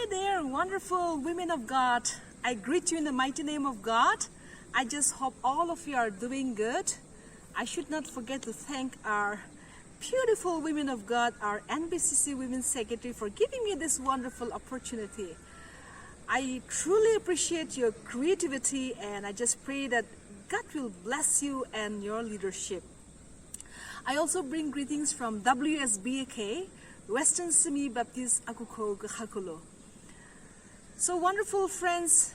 there, wonderful women of God. I greet you in the mighty name of God. I just hope all of you are doing good. I should not forget to thank our beautiful women of God, our NBCC Women's Secretary, for giving me this wonderful opportunity. I truly appreciate your creativity, and I just pray that God will bless you and your leadership. I also bring greetings from WSBAK, Western Semi Baptist Akuko Ghakulo. So wonderful friends,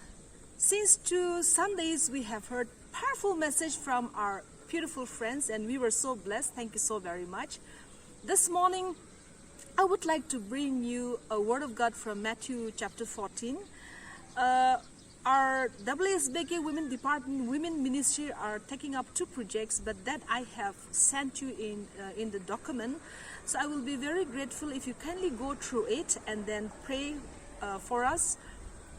since 2 Sundays we have heard powerful message from our beautiful friends, and we were so blessed. Thank you so very much. This morning I would like to bring you a word of God from Matthew chapter 14. Our WSBK Women Department, Women Ministry are taking up 2 projects, but that I have sent you in the document. So I will be very grateful if you kindly go through it and then pray for us.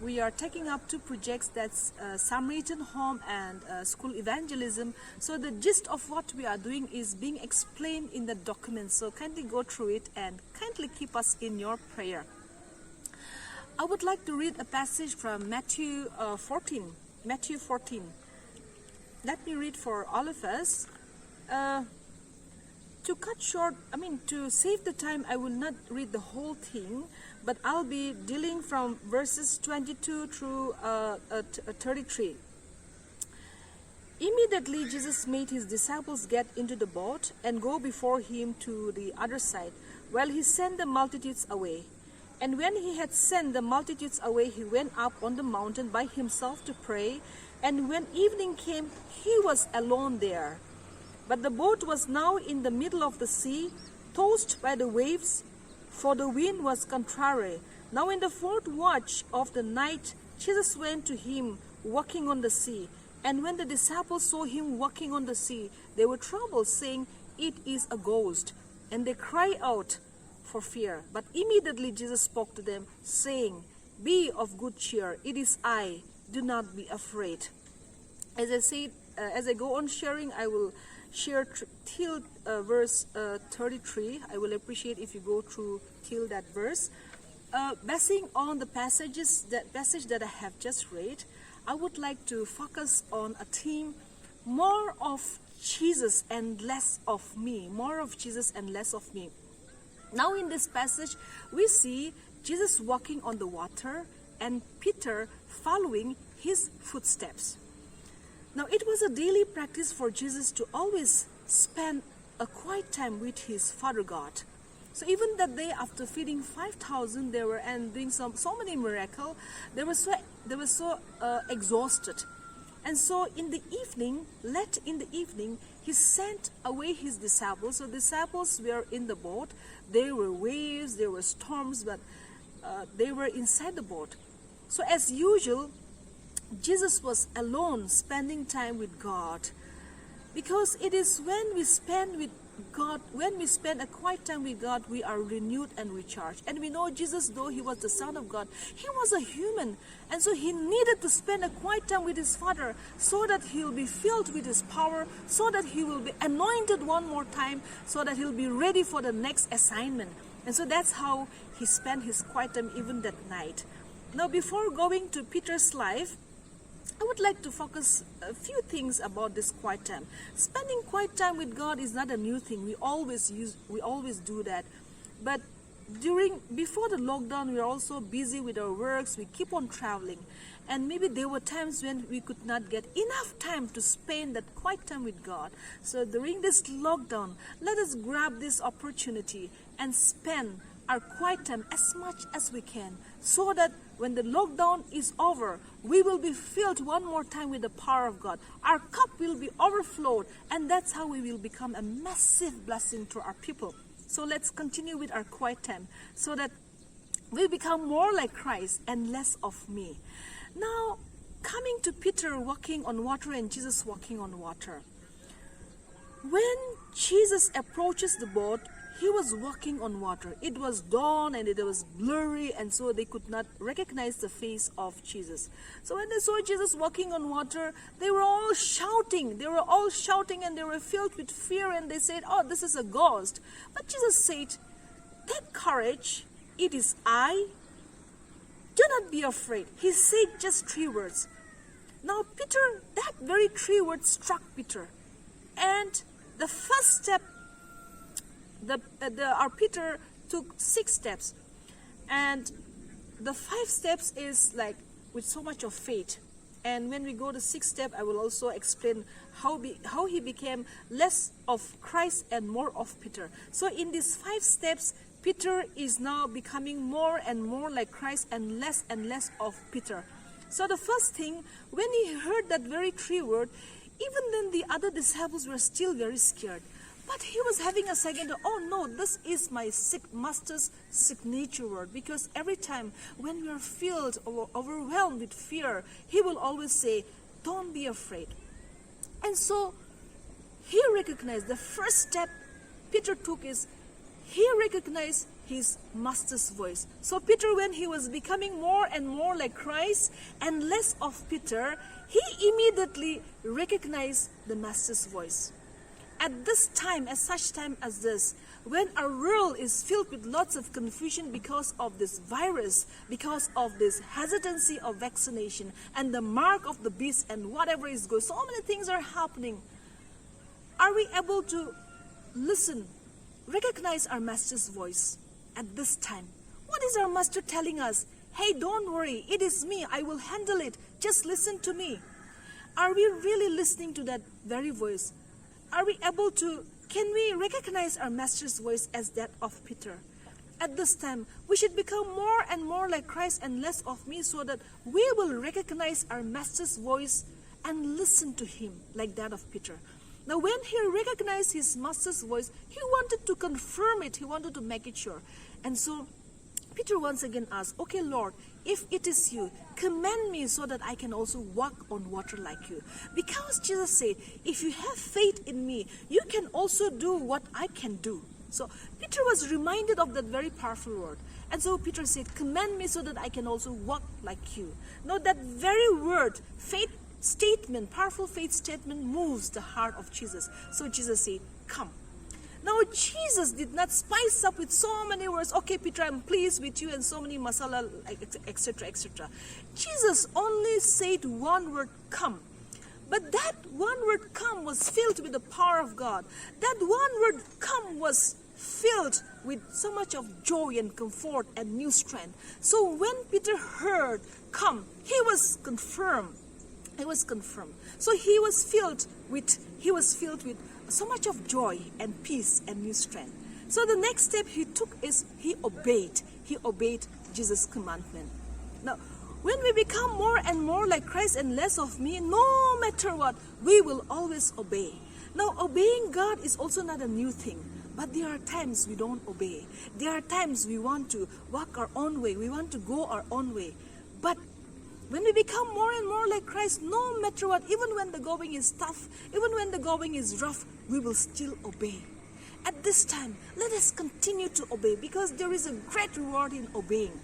We are taking up 2 projects, that's Samaritan Home and School Evangelism. So the gist of what we are doing is being explained in the document. So kindly go through it and kindly keep us in your prayer. I would like to read a passage from Matthew 14. Matthew 14. Let me read for all of us. To cut short, to save the time, I will not read the whole thing, but I'll be dealing from verses 22 through 33. Immediately Jesus made his disciples get into the boat and go before him to the other side, while he sent the multitudes away. And when he had sent the multitudes away, he went up on the mountain by himself to pray. And when evening came, he was alone there. But the boat was now in the middle of the sea, tossed by the waves, for the wind was contrary. Now in the 4th watch of the night, Jesus went to him walking on the sea. And when the disciples saw him walking on the sea, they were troubled, saying, "It is a ghost." And they cried out for fear. But immediately Jesus spoke to them, saying, "Be of good cheer, it is I, do not be afraid." As I said, as I go on sharing, I will share till verse 33. I will appreciate if you go through till that verse. Basing on the passage that I have just read, I would like to focus on a theme: more of Jesus and less of me. More of Jesus and less of me. Now in this passage, we see Jesus walking on the water and Peter following his footsteps. Now it was a daily practice for Jesus to always spend a quiet time with his Father God. So even that day, after feeding 5,000, they were and doing so many miracles, they were so exhausted. And so in the evening, late in the evening, he sent away his disciples. So disciples were in the boat. There were waves, there were storms, but they were inside the boat. So as usual, Jesus was alone, spending time with God. Because it is when we spend with God, when we spend a quiet time with God, we are renewed and recharged. And we know Jesus, though he was the Son of God, he was a human. And so he needed to spend a quiet time with his Father so that he will be filled with his power, so that he will be anointed one more time, so that he'll be ready for the next assignment. And so that's how he spent his quiet time even that night. Now, before going to Peter's life, I would like to focus a few things about this quiet time. Spending quiet time with God is not a new thing. We always do that. But before the lockdown, we are also busy with our works. We keep on traveling. And maybe there were times when we could not get enough time to spend that quiet time with God. So during this lockdown, let us grab this opportunity and spend our quiet time as much as we can, so that when the lockdown is over, we will be filled one more time with the power of God. Our cup will be overflowed, and that's how we will become a massive blessing to our people. So let's continue with our quiet time, so that we become more like Christ and less of me. Now, coming to Peter walking on water and Jesus walking on water. When Jesus approaches the boat, he was walking on water. It was dawn and it was blurry, and so they could not recognize the face of Jesus. So when they saw Jesus walking on water, they were all shouting. They were all shouting and they were filled with fear, and they said, "Oh, this is a ghost." But Jesus said, "Take courage, it is I. do not be afraid. He said just 3 words. Now Peter, that very 3 words struck Peter. And the first step, our Peter took 6 steps. And the 5 steps is like with so much of faith. And when we go to 6th step, I will also explain how he became less of Christ and more of Peter. So in these 5 steps, Peter is now becoming more and more like Christ and less of Peter. So the first thing, when he heard that very 3 word, even then the other disciples were still very scared. But he was having a second, oh no, this is my master's signature word. Because every time when we are filled or overwhelmed with fear, he will always say, don't be afraid. And so he recognized the first step Peter took is, he recognized his master's voice. So Peter, when he was becoming more and more like Christ and less of Peter, he immediately recognized the master's voice. At this time, at such time as this, when our world is filled with lots of confusion because of this virus, because of this hesitancy of vaccination and the mark of the beast and whatever is going, so many things are happening. Are we able to listen, recognize our master's voice at this time? What is our master telling us? Hey, don't worry, it is me, I will handle it. Just listen to me. Are we really listening to that very voice? Are we able to, can we recognize our master's voice as that of Peter? At this time, we should become more and more like Christ and less of me, so that we will recognize our master's voice and listen to him like that of Peter. Now when he recognized his master's voice, he wanted to confirm it, he wanted to make it sure. And so Peter once again asked, okay Lord, if it is you, command me so that I can also walk on water like you. Because Jesus said, if you have faith in me, you can also do what I can do. So Peter was reminded of that very powerful word. And so Peter said, command me so that I can also walk like you. Now that very word, faith statement, powerful faith statement, moves the heart of Jesus. So Jesus said, come. Now Jesus did not spice up with so many words, okay Peter, I'm pleased with you, and so many masala, etc., etc. Jesus only said one word, come. But that one word, come, was filled with the power of God. That one word, come, was filled with so much of joy and comfort and new strength. So when Peter heard, come, he was confirmed. He was confirmed. So he was filled with so much of joy and peace and new strength. So the next step he took is he obeyed. He obeyed Jesus' commandment. Now, when we become more and more like Christ and less of me, no matter what, we will always obey. Now, obeying God is also not a new thing. But there are times we don't obey. There are times we want to walk our own way. We want to go our own way. But when we become more and more like Christ, no matter what, even when the going is tough, even when the going is rough, we will still obey. At this time, let us continue to obey, because there is a great reward in obeying.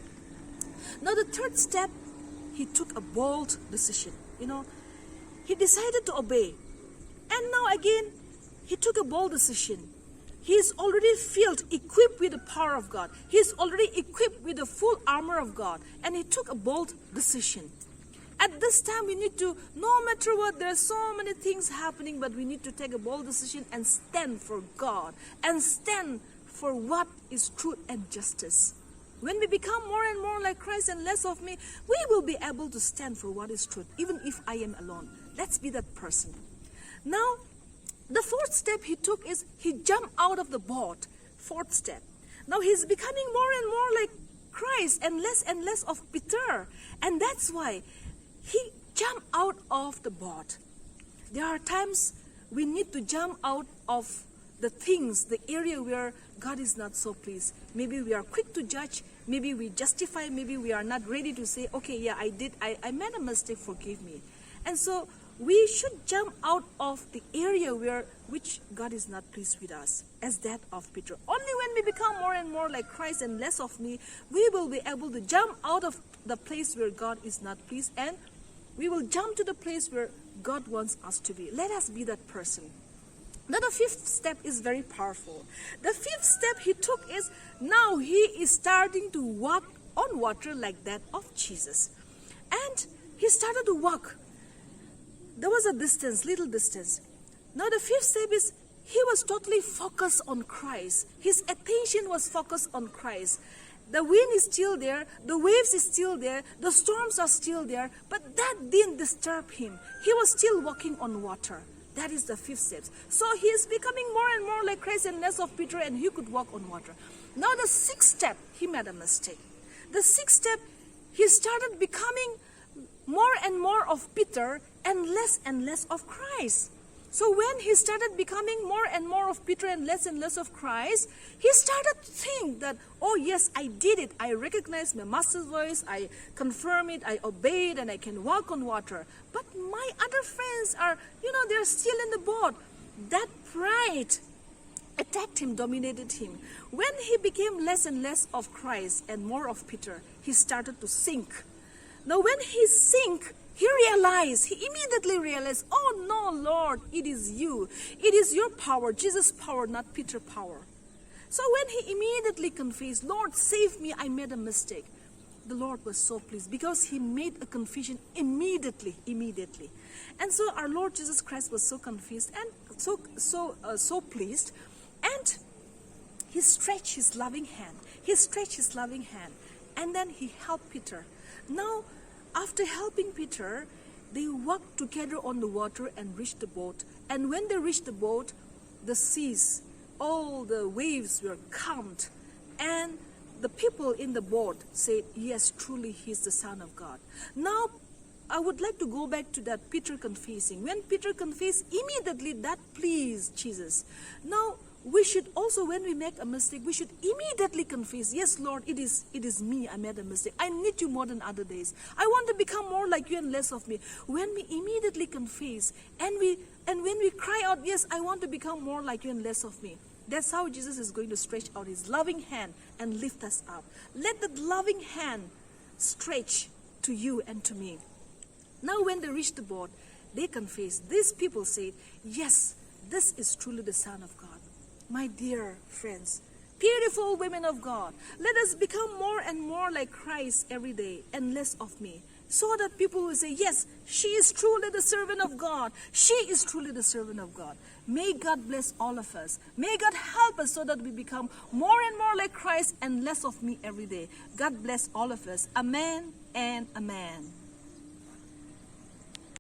Now the third step, he took a bold decision. He decided to obey. And now again, he took a bold decision. He is already filled, equipped with the power of God. He is already equipped with the full armor of God. And he took a bold decision. At this time, we need to, no matter what, there are so many things happening, but we need to take a bold decision and stand for God. And stand for what is truth and justice. When we become more and more like Christ and less of me, we will be able to stand for what is truth, even if I am alone. Let's be that person. Now, the fourth step he took is he jumped out of the boat. Fourth step. Now he's becoming more and more like Christ and less of Peter. And that's why he jumped out of the boat. There are times we need to jump out of the things, the area where God is not so pleased. Maybe we are quick to judge. Maybe we justify. Maybe we are not ready to say, okay, yeah, I made a mistake, forgive me. And so we should jump out of the area which God is not pleased with us, as that of Peter. Only when we become more and more like Christ and less of me, we will be able to jump out of the place where God is not pleased, and we will jump to the place where God wants us to be. Let us be that person. Now the fifth step is very powerful. The fifth step he took is, now he is starting to walk on water like that of Jesus. And he started to walk. There was a distance, little distance. Now the fifth step is he was totally focused on Christ. His attention was focused on Christ. The wind is still there, the waves is still there, the storms are still there, but that didn't disturb him. He was still walking on water. That is the fifth step. So he is becoming more and more like Christ and less of Peter, and he could walk on water. Now the sixth step, he made a mistake. The sixth step, he started becoming more and more of Peter and less of Christ. So when he started becoming more and more of Peter and less of Christ, he started to think that, oh yes, I did it. I recognized my master's voice, I confirm it, I obeyed, and I can walk on water. But my other friends are, they're still in the boat. That pride attacked him, dominated him. When he became less and less of Christ and more of Peter, he started to sink. Now when he sank, he immediately realized, oh no, Lord, it is you. It is your power, Jesus' power, not Peter's power. So when he immediately confessed, Lord, save me, I made a mistake. The Lord was so pleased because he made a confession immediately. And so our Lord Jesus Christ was so confused and so pleased. And he stretched his loving hand. And then he helped Peter. Now, after helping Peter, they walked together on the water and reached the boat. And when they reached the boat, the seas, all the waves were calmed. And the people in the boat said, yes, truly he is the Son of God. Now, I would like to go back to that Peter confessing. When Peter confessed, immediately that pleased Jesus. Now, we should also, when we make a mistake, we should immediately confess, yes, Lord, it is me, I made a mistake. I need you more than other days. I want to become more like you and less of me. When we immediately confess and when we cry out, yes, I want to become more like you and less of me, that's how Jesus is going to stretch out his loving hand and lift us up. Let that loving hand stretch to you and to me. Now when they reached the boat, they confessed. These people said, yes, this is truly the Son of God. My dear friends, beautiful women of God, let us become more and more like Christ every day and less of me, so that people will say, yes, she is truly the servant of God. She is truly the servant of God. May God bless all of us. May God help us so that we become more and more like Christ and less of me every day. God bless all of us. Amen and amen.